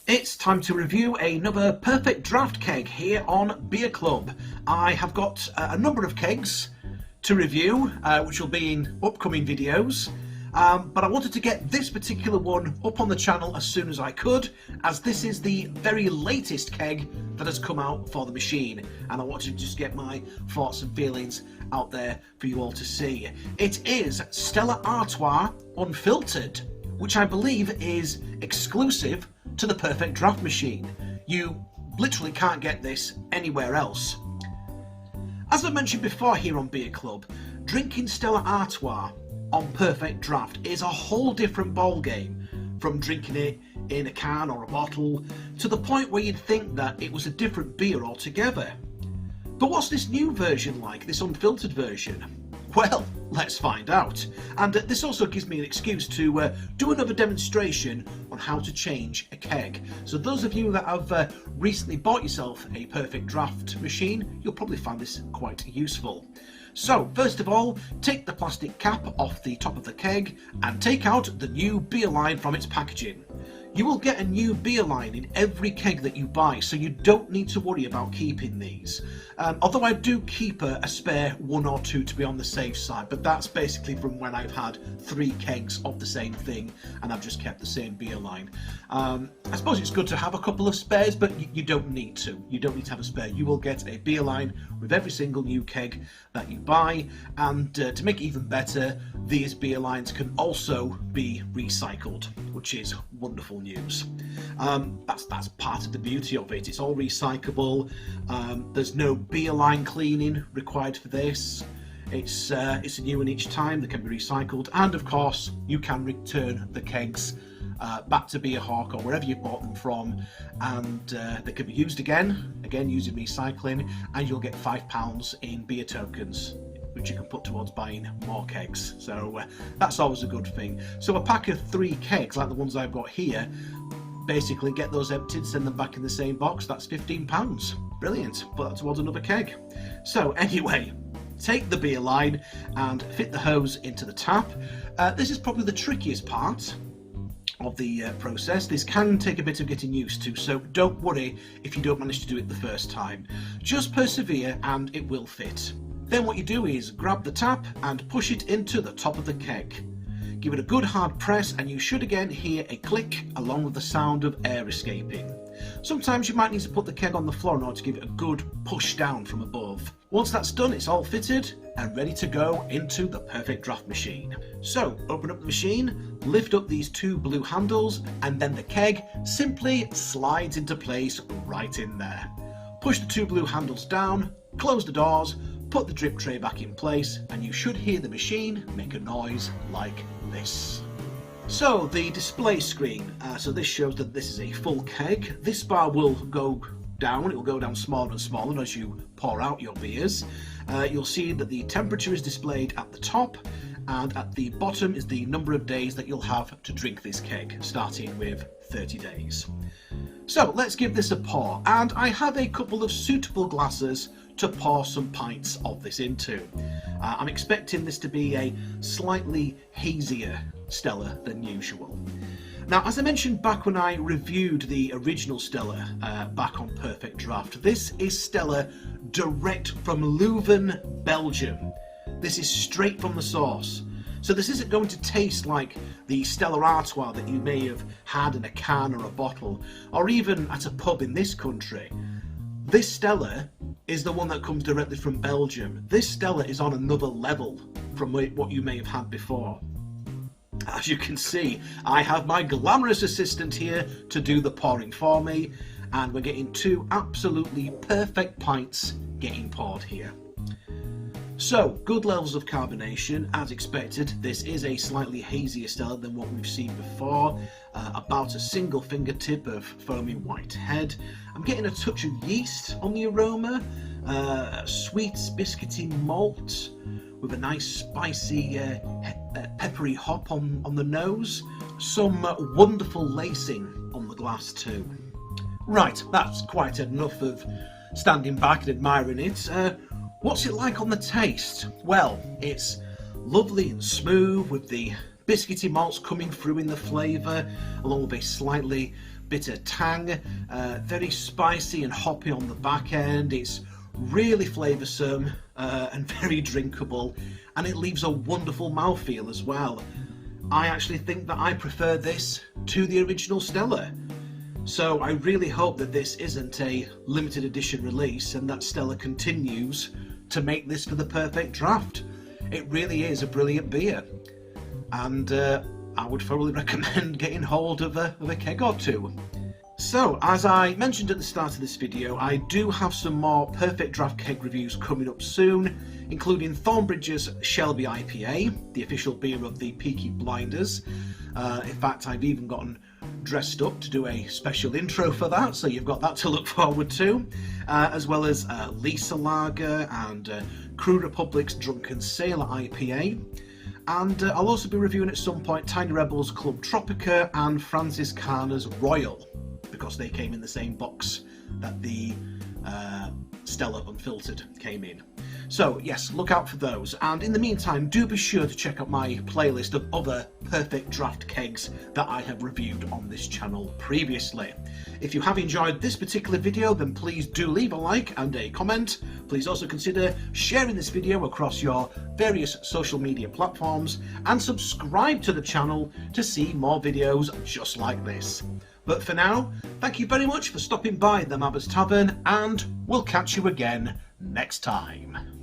It's time to review another Perfect Draft Keg here on Beer Club. I have got a number of kegs to review, which will be in upcoming videos. But I wanted to get this particular one up on the channel as soon as I could, as this is the very latest keg that has come out for the machine, and I wanted to just get my thoughts and feelings out there for you all to see. It is Stella Artois Unfiltered, which I believe is exclusive to the Perfect Draft machine. You literally can't get this anywhere else. As I mentioned before here on Beer Club, drinking Stella Artois on Perfect Draft is a whole different ball game from drinking it in a can or a bottle, to the point where you'd think that it was a different beer altogether. But what's this new version like, this unfiltered version? Well, let's find out. And this also gives me an excuse to do another demonstration on how to change a keg. So those of you that have recently bought yourself a Perfect Draft machine, you'll probably find this quite useful. So first of all, take the plastic cap off the top of the keg and take out the new beer line from its packaging. You will get a new beer line in every keg that you buy, so you don't need to worry about keeping these. Although I do keep a spare one or two to be on the safe side, but that's basically from when I've had 3 kegs of the same thing and I've just kept the same beer line. I suppose it's good to have a couple of spares, but you don't need to. You don't need to have a spare. You will get a beer line with every single new keg that you buy, and to make it even better, these beer lines can also be recycled, which is wonderful news. That's part of the beauty of it. It's all recyclable. There's no beer line cleaning required for this. It's a new one each time. They can be recycled, and of course you can return the kegs back to Beer Hawk or wherever you bought them from, and they can be used again using recycling, and you'll get £5 in beer tokens, which you can put towards buying more kegs. So that's always a good thing. So a pack of 3 kegs like the ones I've got here, basically get those emptied, send them back in the same box. That's £15. Brilliant. Put that towards another keg. So anyway, take the beer line and fit the hose into the tap. This is probably the trickiest part of the process. This can take a bit of getting used to, so don't worry if you don't manage to do it the first time. Just persevere and it will fit. Then what you do is grab the tap and push it into the top of the keg. Give it a good hard press and you should again hear a click along with the sound of air escaping. Sometimes you might need to put the keg on the floor in order to give it a good push down from above. Once that's done, it's all fitted and ready to go into the Perfect Draft machine. So open up the machine, lift up these 2 blue handles, and then the keg simply slides into place right in there. Push the 2 blue handles down, close the doors, put the drip tray back in place, and you should hear the machine make a noise like this. So the display screen, so this shows that this is a full keg. This bar will go down, it will go down smaller and smaller as you pour out your beers. You'll see that the temperature is displayed at the top, and at the bottom is the number of days that you'll have to drink this keg, starting with 30 days. So let's give this a pour, and I have a couple of suitable glasses to pour some pints of this into. I'm expecting this to be a slightly hazier Stella than usual. Now, as I mentioned back when I reviewed the original Stella back on Perfect Draft, this is Stella direct from Leuven, Belgium. This is straight from the source. So this isn't going to taste like the Stella Artois that you may have had in a can or a bottle, or even at a pub in this country. This Stella is the one that comes directly from Belgium. This Stella is on another level from what you may have had before. As you can see, I have my glamorous assistant here to do the pouring for me, and we're getting 2 absolutely perfect pints getting poured here. So, good levels of carbonation, as expected. This is a slightly hazier Stella than what we've seen before. About a single fingertip of foamy white head. I'm getting a touch of yeast on the aroma, sweet biscuity malt with a nice spicy peppery hop on the nose. Some wonderful lacing on the glass too. Right, that's quite enough of standing back and admiring it. What's it like on the taste? Well, it's lovely and smooth with the biscuity malts coming through in the flavour, along with a slightly bitter tang, very spicy and hoppy on the back end. It's really flavoursome and very drinkable, and it leaves a wonderful mouthfeel as well. I actually think that I prefer this to the original Stella. So I really hope that this isn't a limited edition release and that Stella continues to make this for the perfect draft. It really is a brilliant beer, and I would thoroughly recommend getting hold of a keg or two. So, as I mentioned at the start of this video, I do have some more Perfect Draft Keg reviews coming up soon, including Thornbridge's Shelby IPA, the official beer of the Peaky Blinders. In fact, I've even gotten dressed up to do a special intro for that, so you've got that to look forward to, as well as Lisa Lager and Crew Republic's Drunken Sailor IPA. And I'll also be reviewing at some point Tiny Rebel's Club Tropica and Francis Carner's Royal, because they came in the same box that the Stella Unfiltered came in. So yes, look out for those, and in the meantime do be sure to check out my playlist of other Perfect Draft kegs that I have reviewed on this channel previously. If you have enjoyed this particular video, then please do leave a like and a comment. Please also consider sharing this video across your various social media platforms, and subscribe to the channel to see more videos just like this. But for now, thank you very much for stopping by the Mabbers Tavern, and we'll catch you again next time.